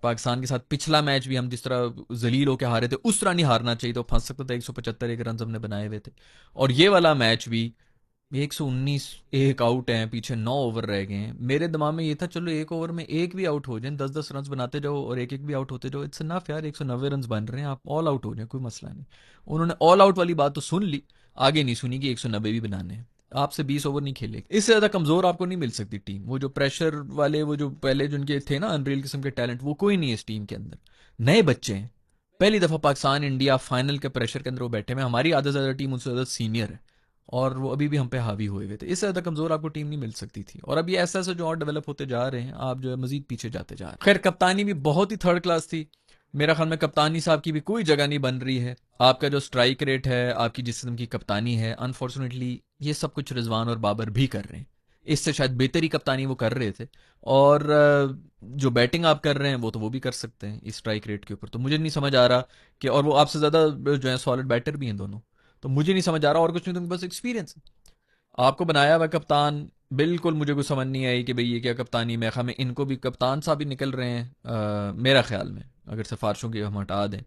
पाकिस्तान के साथ पिछला मैच भी हम जिस तरह जलील होकर हारे थे, उस तरह नहीं हारना चाहिए, तो फंस सकता था। 175 रन हमने बनाए हुए थे। और ये वाला मैच भी 119, एक आउट है, पीछे 9 ओवर रह गए हैं। मेरे दिमाग में ये था चलो एक ओवर में एक भी आउट हो जाए, 10-10 रन बनाते जाओ और एक एक भी आउट होते जाओ, इट्स इनफ यार, 190 रन बन रहे हैं, आप ऑल आउट हो जाए, कोई मसला नहीं। उन्होंने ऑल आउट वाली बात तो सुन ली, आगे नहीं सुनी कि 190 भी बनाने हैं। आपसे 20 ओवर नहीं खेले, इससे ज्यादा कमजोर आपको नहीं मिल सकती टीम। वो जो प्रेशर वाले, वो जो पहले जिनके थे ना अनरियल किस्म के टैलेंट, वो कोई नहीं है इस टीम के अंदर। नए बच्चे हैं, पहली दफा पाकिस्तान इंडिया फाइनल के प्रेशर के अंदर वो बैठे हैं। हमारी आधा ज्यादा टीम उनसे ज्यादा सीनियर है, और वो अभी भी हम पे हावी हुए हुए थे। इससे ज़्यादा कमज़ोर आपको टीम नहीं मिल सकती थी। और अब ये ऐसा ऐसा जो और डेवलप होते जा रहे हैं, आप जो है मजीद पीछे जाते जा रहे हैं। खैर कप्तानी भी बहुत ही थर्ड क्लास थी। मेरा ख्याल में कप्तानी साहब की भी कोई जगह नहीं बन रही है। आपका जो स्ट्राइक रेट है, आपकी जिस किस्म की कप्तानी है, अनफॉर्चुनेटली ये सब कुछ रिजवान और बाबर भी कर रहे हैं। इससे शायद बेहतरी कप्तानी वो कर रहे थे। और जो बैटिंग आप कर रहे हैं वो तो वो भी कर सकते हैं इस स्ट्राइक रेट के ऊपर। तो मुझे नहीं समझ आ रहा कि, और वो आपसे ज़्यादा जो है सॉलिड बैटर भी हैं दोनों। तो मुझे नहीं समझ आ रहा, और कुछ नहीं, तुमके पास एक्सपीरियंस है, आपको बनाया हुआ कप्तान। बिल्कुल मुझे कुछ समझ नहीं आई कि भाई ये क्या कप्तानी में, हमें इनको भी कप्तान साहब ही निकल रहे हैं। मेरा ख्याल में अगर सिफारिशों की हम हटा दें,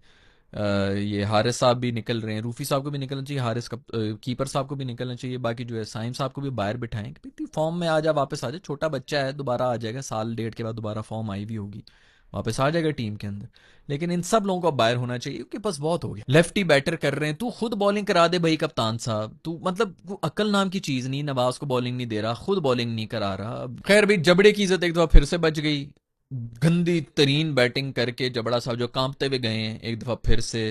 ये हारिस साहब भी निकल रहे हैं, रूफी साहब को भी निकलना चाहिए, कीपर साहब को भी निकलना चाहिए, बाकी जो है साइम साहब को भी बाहर बिठाएं कि भाई फॉर्म में आ जा, वापस आ जा, छोटा बच्चा है, दोबारा आ जाएगा, साल डेढ़ के बाद दोबारा फॉर्म आई भी होगी, वापस आ जाएगा टीम के अंदर। लेकिन इन सब लोगों को बाहर होना चाहिए, क्योंकि बस बहुत हो गया। लेफ्टी बैटर कर रहे हैं, तू खुद बॉलिंग करा दे भाई कप्तान साहब, तू मतलब वो अकल नाम की चीज नहीं, नवाज को बॉलिंग नहीं दे रहा, खुद बॉलिंग नहीं करा रहा। खैर भाई, जबड़े की इज्जत एक दफा फिर से बच गई, गंदी तरीन बैटिंग करके जबड़ा साहब जो कांपते हुए गए हैं एक दफा फिर से,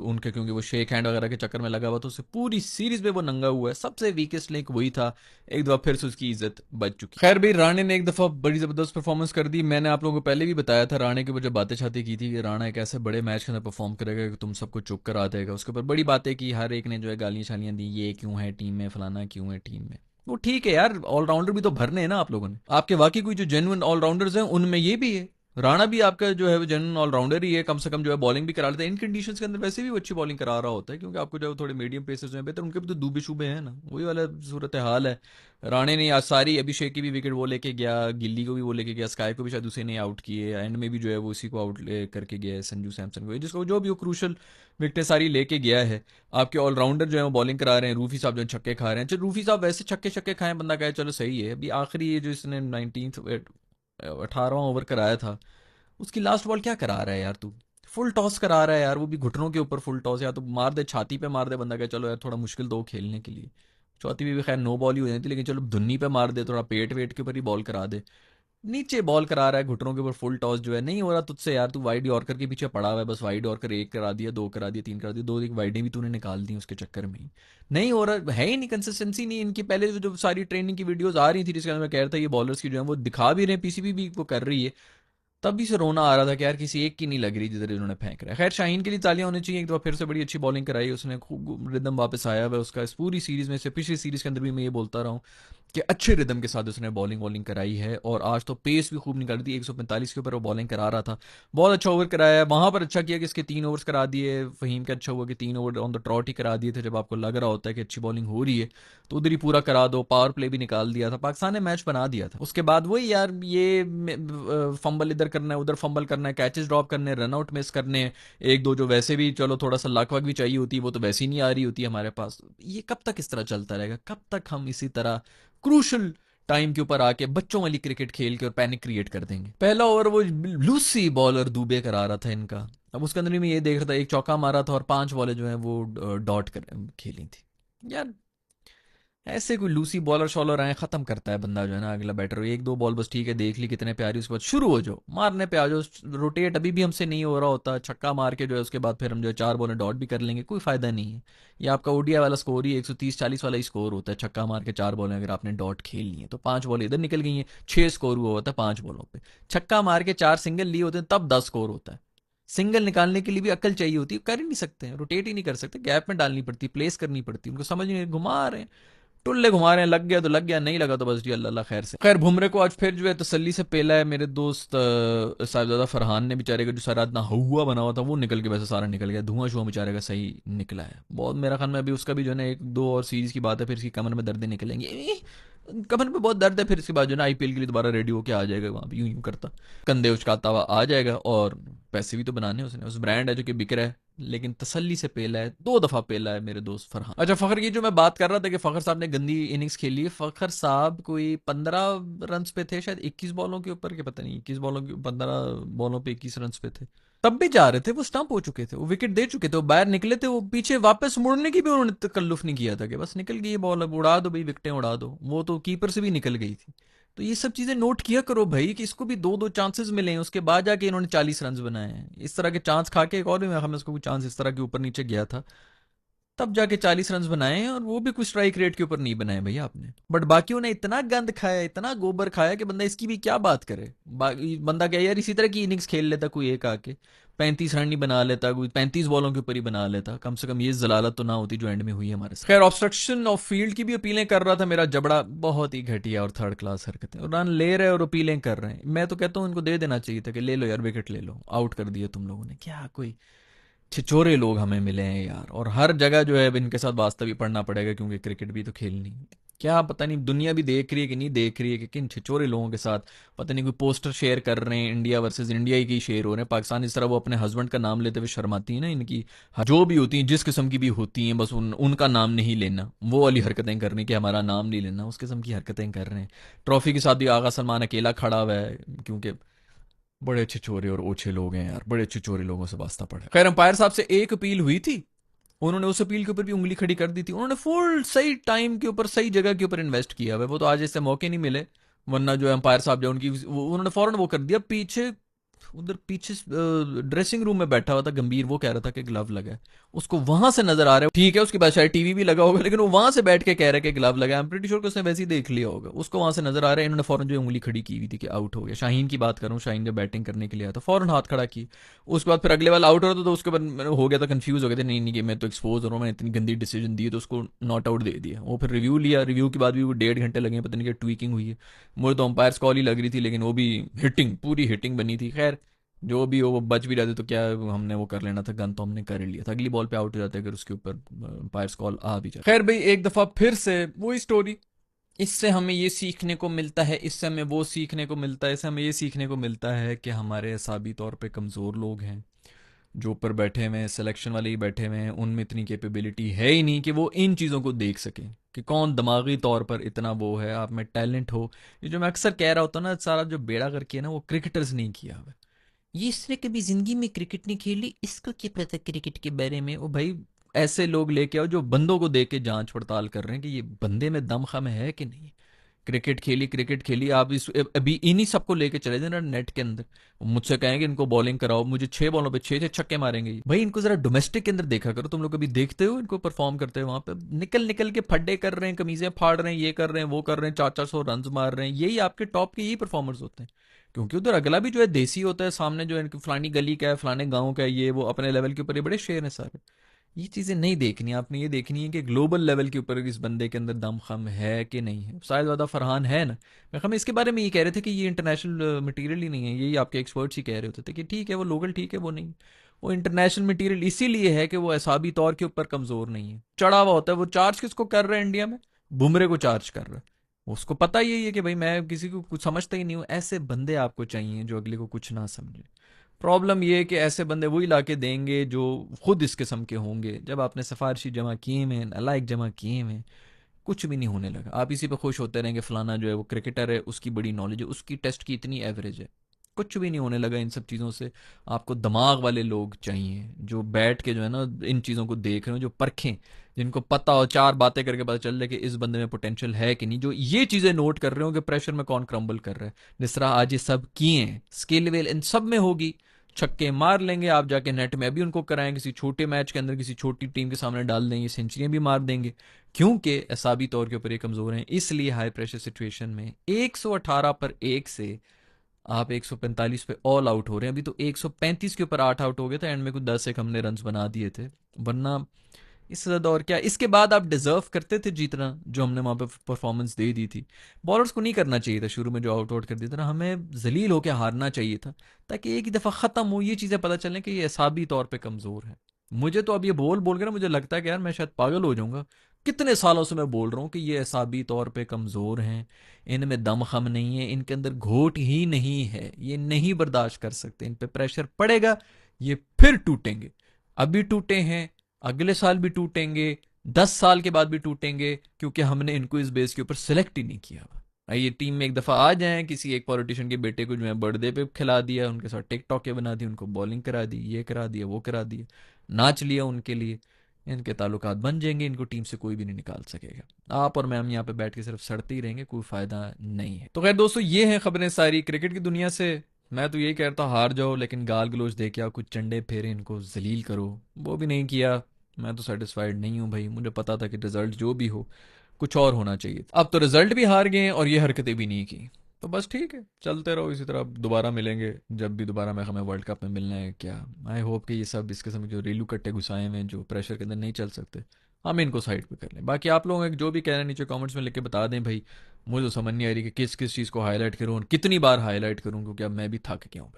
उनके क्योंकि वो शेक हैंड वगैरह के चक्कर में लगा हुआ, तो उससे पूरी सीरीज में वो नंगा हुआ है, सबसे वीकेस्ट लिंक वही था। एक दफा फिर से उसकी इज्जत बच चुकी। खैर भाई, राणे ने एक दफा बड़ी जबरदस्त परफॉर्मेंस कर दी। मैंने आप लोगों को पहले भी बताया था राणे के ऊपर, जब बातें छाती की थी कि राणा एक ऐसे बड़े मैच के अंदर परफॉर्म करेगा कि तुम सबको चुप करा देगा। उसके ऊपर बड़ी बातें की, हर एक ने जो है गालियां छालियां दी, ये क्यों है टीम में, फलाना क्यों है टीम में। वो ठीक है यार, ऑलराउंडर भी तो भरने हैं ना आप लोगों ने, आपके वाकई कोई जो जेन्युइन ऑलराउंडर्स हैं उनमें ये भी है। राणा भी आपका जो है वो जेन्युइन ऑलराउंडर ही है, कम से कम जो है बॉलिंग भी करा लेता है इन कंडीशंस के अंदर, वैसे भी वो अच्छी बॉलिंग करा रहा होता है, क्योंकि आपको जो थोड़े मीडियम पेसर्स हैं बेहतर, उनके भी तो दूबे शूबे हैं ना, वही वाला सूरत हाल है। राणे ने आज सारी, अभिषेक की भी विकेट वो लेके गया, गिल्ली को भी वो लेके गया, स्काई को भी शायद उसे ने आउट किए, एंड में भी जो है वो उसी को आउट करके गया है, संजू सैमसन को, जिसको जो भी वो क्रूशल विकेटें सारी लेके गया है। आपके ऑलराउंडर जो है वो बॉलिंग करा रहे हैं, रूफी साहब जो है छक्के खा रहे हैं। चलो रूफी साहब वैसे छक्के छक्के खाएं, बंदा कहे चलो सही है, अभी आखिरी ये जो इसने 18वां ओवर कराया था, उसकी लास्ट बॉल क्या करा रहा है यार तू, फुल टॉस करा रहा है यार, वो भी घुटनों के ऊपर फुल टॉस, या तो मार दे छाती पे मार दे, बंदा कहे चलो यार थोड़ा मुश्किल तो हो खेलने के लिए। चौथी भी खैर नो बॉल ही हो जाती, लेकिन चलो धुन्नी पे मार दे, थोड़ा पेट वेट के ऊपर ही बॉल करा दे। नीचे बॉल करा रहा है घुटनों के ऊपर फुल टॉस, जो है नहीं हो रहा तुझसे यार, तू वाइड यॉर्कर के पीछे पड़ा हुआ है, बस वाइड यॉर्कर एक करा दिया, दो करा दिया, तीन करा दिया, दो एक वाइडें भी तूने निकाल दी उसके चक्कर में ही। नहीं हो रहा है ही नहीं, कंसिस्टेंसी नहीं इनकी। पहले जो सारी ट्रेनिंग की वीडियोस आ रही थी जिसके अंदर मैं कह रहा था ये बॉलर्स की जो है वो दिखा भी रहे हैं, पीसीबी भी वो कर रही है, तभी से रोना आ रहा था कि यार किसी एक की नहीं लग रही जिधर इन्होंने फेंक रहा है। खैर शाहीन के लिए तालियां होनी चाहिए, एक दफा फिर से बड़ी अच्छी बॉलिंग कराई उसने, खूब रिदम वापस आया हुआ उसका इस पूरी सीरीज में से। पिछली सीरीज के अंदर भी मैं ये बोलता रहा हूँ कि अच्छे रिदम के साथ उसने बॉलिंग कराई है, और आज तो पेस भी खूब निकाली थी। 145 के ऊपर वो बॉलिंग करा रहा था, बहुत अच्छा ओवर कराया है। वहाँ पर अच्छा किया कि इसके 3 ओवर्स करा दिए। फ़हीम का अच्छा हुआ कि 3 ओवर ऑन द ट्रॉट ही करा दिए थे। जब आपको लग रहा होता है कि अच्छी बॉलिंग हो रही है तो उधर ही पूरा करा दो। पावर प्ले भी निकाल दिया था, पाकिस्तान ने मैच बना दिया था। उसके बाद वही यार, ये फंबल इधर करना है, उधर फंबल करना है, कैचेस ड्रॉप करने, रन आउट मिस करने, एक दो जो वैसे भी चलो थोड़ा सा लक वक भी चाहिए होती है, वो तो वैसी नहीं आ रही होती हमारे पास। ये कब तक इस तरह चलता रहेगा? कब तक हम इसी तरह क्रूशल टाइम के ऊपर आके बच्चों वाली क्रिकेट खेल के और पैनिक क्रिएट कर देंगे? पहला ओवर वो लूसी बॉलर दुबे करा रहा था इनका। अब उसके अंदर भी मैं ये देख रहा था, एक चौका मारा था और 5 बॉलें जो है वो डॉट कर खेली थी। यार ऐसे कोई लूसी बॉलर शॉलर आए, खत्म करता है बंदा जो है ना अगला बैटर। एक दो बॉल बस ठीक है, देख ली कितने प्यारी, उसके बाद शुरू हो जाओ, मारने पे आ जाओ। रोटेट अभी भी हमसे नहीं हो रहा होता, छक्का मार के जो है उसके बाद फिर हम जो है 4 बॉलें डॉट भी कर लेंगे, कोई फायदा नहीं है। ये आपका ओडीआई वाला स्कोर ही 130-40 वाला ही स्कोर होता है। छक्का मार के 4 बॉलें अगर आपने डॉट खेल ली है तो 5 बॉल इधर निकल गई हैं, 6 स्कोर हुआ होता है 5 बॉलों पे। छक्का मार के 4 सिंगल लिए होते हैं तब 10 स्कोर होता है। सिंगल निकालने के लिए भी अकल चाहिए होती है, कर ही नहीं सकते हैं, रोटेट ही नहीं कर सकते, गैप में डालनी पड़ती, प्लेस करनी पड़ती, उनको समझ नहीं, घुमा रहे हैं, टुल्ले घुमा रहे हैं। लग गया तो लग गया, नहीं लगा तो बस जी अल्लाह अल्लाह खैर से। खैर बुमरे को आज फिर जो है तसल्ली से पेला है। मेरे दोस्त साहिबजादा फरहान ने बेचारे का जो सारा इतना हुआ बना हुआ था वो निकल के वैसे सारा निकल गया, धुआं शुआं बेचारे का सही निकला है बहुत। मेरा ख्याल में अभी उसका भी जो है ना 1-2 और सीरीज की बात है, फिर इसकी कमर में दर्द निकलेंगे, कमर में बहुत दर्द है, फिर इसके बाद जो है ना आईपीएल के लिए दोबारा रेडी होके आ जाएगा, वहाँ भी यूं यूं करता कंधे उचकाता हुआ आ जाएगा। और पैसे भी तो बनाने हैं उसने, उस ब्रांड है जो कि बिक रहा है, लेकिन तसल्ली से पेला है, 2 दफा पेला है मेरे दोस्त फरहान। अच्छा फखर की जो मैं बात कर रहा था कि फखर साहब ने गंदी इनिंग्स खेली है, फखर साहब कोई 15 रन पे थे शायद, 21 बॉलों के ऊपर के, पता नहीं 21 बॉलों के, 15 बॉलों पे 21 रन पे थे। तब भी जा रहे थे, वो स्टंप हो चुके थे, वो विकेट दे चुके थे, वो बाहर निकले थे, वो पीछे वापस मुड़ने की भी उन्होंने तकल्लुफ नहीं किया था कि बस निकल गई बॉल, अब उड़ा दो भाई, विकेटें उड़ा दो। वो तो कीपर से भी निकल गई थी। तो ये सब चीजें नोट किया करो भाई कि इसको भी 2-2 चांसेस मिले हैं, उसके बाद जाके इन्होंने 40 रन बनाए हैं। इस तरह के चांस खा के, एक और भी मैं उसको कोई चांस इस तरह के ऊपर नीचे गया था, तब जाके 40 रन बनाए हैं, और वो भी कुछ स्ट्राइक रेट के ऊपर नहीं बनाए भैया आपने। बट बाकियों ने इतना गंद खाया, इतना गोबर खाया कि बंदा इसकी भी क्या बात करे। बंदा क्या यार इसी तरह की इनिंग्स खेल लेता कोई एक आके, 35 रन नहीं बना लेता कोई, 35 बॉलों के ऊपर ही बना लेता, कम से कम ये जलालत तो ना होती जो एंड में हुई है हमारे साथ। खैर ऑब्स्ट्रक्शन ऑफ फील्ड की भी अपीलें कर रहा था मेरा जबड़ा, बहुत ही घटिया और थर्ड क्लास हरकतें, और रन ले रहे और अपीलें कर रहे हैं। मैं तो कहता हूँ इनको दे देना चाहिए था कि ले लो यार विकेट ले लो, आउट कर दिया तुम लोगों ने, क्या कोई छिछोरे लोग हमें मिले हैं यार। और हर जगह जो है अब इनके साथ वास्ता भी पढ़ना पड़ेगा, क्योंकि क्रिकेट भी तो खेलनी है। क्या पता नहीं दुनिया भी देख रही है कि नहीं देख रही है कि किन छिछोरे लोगों के साथ पता नहीं कोई पोस्टर शेयर कर रहे हैं, इंडिया वर्सेस इंडिया ही की शेयर हो रहे हैं। पाकिस्तान इस तरह वो अपने हस्बैंड का नाम लेते हुए शर्माती है ना, इनकी जो भी होती हैं जिस किस्म की भी होती हैं, बस उनका नाम नहीं लेना, वो वाली हरकतें करनी कि हमारा नाम नहीं लेना, उस किस्म की हरकतें कर रहे हैं। ट्रॉफी के साथ भी आगा सलमान अकेला खड़ा हुआ है, क्योंकि बड़े अच्छे चोरे और ओछे लोग हैं यार, बड़े अच्छे चोरे लोगों से वास्ता पड़ा। खैर अंपायर साहब से एक अपील हुई थी, उन्होंने उस अपील के ऊपर भी उंगली खड़ी कर दी थी। उन्होंने फुल सही टाइम के ऊपर सही जगह के ऊपर इन्वेस्ट किया हुआ, वो तो आज इससे मौके नहीं मिले, वरना जो अंपायर साहब जो उनकी उन्होंने फौरन वो कर दिया पीछे, उधर पीछे ड्रेसिंग रूम में बैठा हुआ था गंभीर, वो कह रहा था कि ग्लव लगा है, उसको वहां से नजर आ रहा है, ठीक है उसके बाद शायद टीवी भी लगा होगा, लेकिन वो वहां से बैठ के कह रहा है कि ग्लव लगा है। आई एम प्रीटी श्योर कि उसने वैसे ही देख लिया होगा, उसको वहां से नजर आ रहा है। इन्होंने फौरन जो उंगली खड़ी की हुई थी कि आउट हो गया। शाहीन की बात करूं, शाहीन जब बैटिंग करने के लिए आया तो फौरन हाथ खड़ा की, उसके बाद फिर अगले वाला आउट हो रहा था तो उसके बाद हो गया था, कंफ्यूज हो गया था, नहीं नहीं कि मैं तो एक्सपोज हो रहा हूँ, मैंने इतनी गंदी डिसीजन दी, तो उसको नॉट आउट दे दिया। वो फिर रिव्यू लिया, रिव्यू के बाद भी वो 1.5 घंटे लगे, पता नहीं क्या ट्वीकिंग हुई है। मुझे तो अंपायर कॉल ही लग रही थी, लेकिन वो भी हिटिंग, पूरी हिटिंग बनी थी। खैर जो भी हो, वो बच भी जाते तो क्या, हमने वो कर लेना था, गन तो हमने कर ही लिया था, अगली बॉल पे आउट हो जाते अगर उसके ऊपर अंपायर्स कॉल आ भी जाए। खैर भाई एक दफा फिर से वही स्टोरी, इससे हमें ये सीखने को मिलता है, इससे हमें वो सीखने को मिलता है, इससे हमें ये सीखने को मिलता है कि हमारे असाबी तौर पे कमज़ोर लोग हैं जो ऊपर बैठे हुए हैं, सिलेक्शन वाले ही बैठे हुए हैं, उनमें इतनी कैपेबिलिटी है ही नहीं कि वो इन चीज़ों को देख सकें कि कौन दिमागी तौर पर इतना वो है, आप में टैलेंट हो। ये जो मैं अक्सर कह रहा होता हूँ ना, सारा जो बेड़ा करके ना वो क्रिकेटर्स नहीं किया हुआ, ये इसने कभी जिंदगी में क्रिकेट नहीं खेली, इसको क्या पता क्रिकेट के बारे में। ओ भाई ऐसे लोग लेके आओ जो बंदों को देख के जांच पड़ताल कर रहे हैं कि ये बंदे में दम खम है कि नहीं। क्रिकेट खेली आप इस अभी इन्हीं सबको लेके चले जाना नेट के अंदर, मुझसे कहेंगे इनको बॉलिंग कराओ, मुझे 6 बॉलों पे 6 छक्के मारेंगे भाई। इनको जरा डोमेस्टिक के अंदर देखा करो, तुम लोग कभी देखते हो इनको परफॉर्म करते हो? वहां पे निकल निकल के फड्डे कर रहे हैं, कमीजें फाड़ रहे हैं, ये कर रहे हैं वो कर रहे हैं, 400 रन मार रहे हैं, यही आपके टॉप के यही परफॉर्मर्स होते हैं। क्योंकि उधर अगला भी जो है देसी होता है, सामने जो है फलानी गली का है, फलाने गाँव का है, ये वो अपने लेवल के ऊपर ये बड़े शेर हैं सारे। ये चीज़ें नहीं देखनी, आपने ये देखनी है कि ग्लोबल लेवल के ऊपर इस बंदे के अंदर दम खम है कि नहीं है। शायद वादा फरहान है ना, मैं हम इसके बारे में ये कह रहे थे कि ये इंटरनेशनल मटेरियल ही नहीं है, यही आपके एक्सपर्ट्स ही कह रहे होते थे कि ठीक है वो लोकल ठीक है, वो नहीं, वो इंटरनेशनल मटेरियल इसीलिए है कि वो असाबी तौर के ऊपर कमज़ोर नहीं है, चढ़ा हुआ होता है। वो चार्ज किसको कर रहा है इंडिया में? बुमरे को चार्ज कर रहा है। उसको पता यही है कि भाई मैं किसी को कुछ समझता ही नहीं हूँ। ऐसे बंदे आपको चाहिए जो अगले को कुछ ना समझे। प्रॉब्लम ये है कि ऐसे बंदे वही ला के देंगे जो खुद इस किस्म के होंगे। जब आपने सिफारशी जमा किए हैं, अलाइक जमा किए हैं, कुछ भी नहीं होने लगा। आप इसी पे खुश होते रहेंगे, फलाना जो है वो क्रिकेटर है, उसकी बड़ी नॉलेज है, उसकी टेस्ट की इतनी एवरेज है। कुछ भी नहीं होने लगा इन सब चीज़ों से। आपको दिमाग वाले लोग चाहिए जो बैठ के जो है ना इन चीज़ों को देख रहे हो, जो परखें, जिनको पता हो, चार बातें करके पता चल जाए कि इस बंदे में पोटेंशियल है कि नहीं, जो ये चीज़ें नोट कर रहे हो कि प्रेशर में कौन क्रम्बल कर रहा है। जिस तरह आज ये सब किए हैं, स्किल वेल इन सब में होगी। छक्के मार लेंगे आप जाके नेट में, अभी उनको कराएं किसी छोटे मैच के अंदर, किसी छोटी टीम के सामने डाल देंगे, सेंचुरियां भी मार देंगे, क्योंकि असाबी तौर के ऊपर ये कमज़ोर हैं। इसलिए हाई प्रेशर सिचुएशन में 118 पर 1 से आप 145 पे ऑल आउट हो रहे हैं। अभी तो 135 के ऊपर 8 आउट हो गए थे, एंड में कुछ 10 एक हमने रन्स बना दिए थे, वरना इससे ज़्यादा और क्या। इसके बाद आप डिजर्व करते थे जीतना, जो हमने वहाँ पे परफॉर्मेंस दे दी थी। बॉलर्स को नहीं करना चाहिए था शुरू में जो आउट आउट कर दिया था ना, हमें जलील होकर हारना चाहिए था, ताकि एक ही दफ़ा ख़त्म हो, ये चीज़ें पता चलें कि ये असाबी तौर पर कमज़ोर है। मुझे तो अब ये बोल बोल कर ना मुझे लगता है कि यार मैं शायद पागल हो जाऊंगा। कितने सालों से मैं बोल रहा हूँ कि ये असाबी तौर पे कमज़ोर हैं, इनमें दम खम नहीं है, इनके अंदर घोट ही नहीं है, ये नहीं बर्दाश्त कर सकते, इन पे प्रेशर पड़ेगा, ये फिर टूटेंगे। अभी टूटे हैं, अगले साल भी टूटेंगे, 10 साल के बाद भी टूटेंगे, क्योंकि हमने इनको इस बेस के ऊपर सेलेक्ट ही नहीं किया हुआ। ये टीम में एक दफ़ा आ जाएं, किसी एक पॉलिटिशियन के बेटे को जो है बर्थडे पे खिला दिया, उनके साथ टिकटॉक के बना दी, उनको बॉलिंग करा दी, ये करा दिया, वो करा दिया, नाच लिया उनके लिए, इनके ताल्लुकात बन जाएंगे, इनको टीम से कोई भी नहीं निकाल सकेगा। आप और मैं हम यहाँ पे बैठ के सिर्फ सड़ते ही रहेंगे, कोई फ़ायदा नहीं है। तो खैर दोस्तों, ये हैं खबरें सारी क्रिकेट की दुनिया से। मैं तो यही कहता, हार जाओ लेकिन गाल गलोच दे के आओ, कुछ चंडे फेरे इनको जलील करो, वो भी नहीं किया। मैं तो सेटिस्फाइड नहीं हूँ भाई, मुझे पता था कि रिजल्ट जो भी हो कुछ और होना चाहिए। अब तो रिजल्ट भी हार गए हैं और ये हरकतें भी नहीं की, तो बस ठीक है, चलते रहो इसी तरह। दोबारा मिलेंगे जब भी दोबारा मैं हमें वर्ल्ड कप में मिलना है क्या। आई होप कि ये सब इस किस्म के जो रेलू कट्टे घुसाए हुए हैं, जो प्रेशर के अंदर नहीं चल सकते, हम इनको साइड पे कर लें। बाकी आप लोग जो भी कह रहे हैं नीचे कमेंट्स में लिख के बता दें भाई। मुझे तो समझ नहीं आ रही कि किस किस चीज़ को हाईलाइट करूँ और कितनी बार हाईलाइट करूँ, क्योंकि अब मैं भी थक गया हूँ भाई।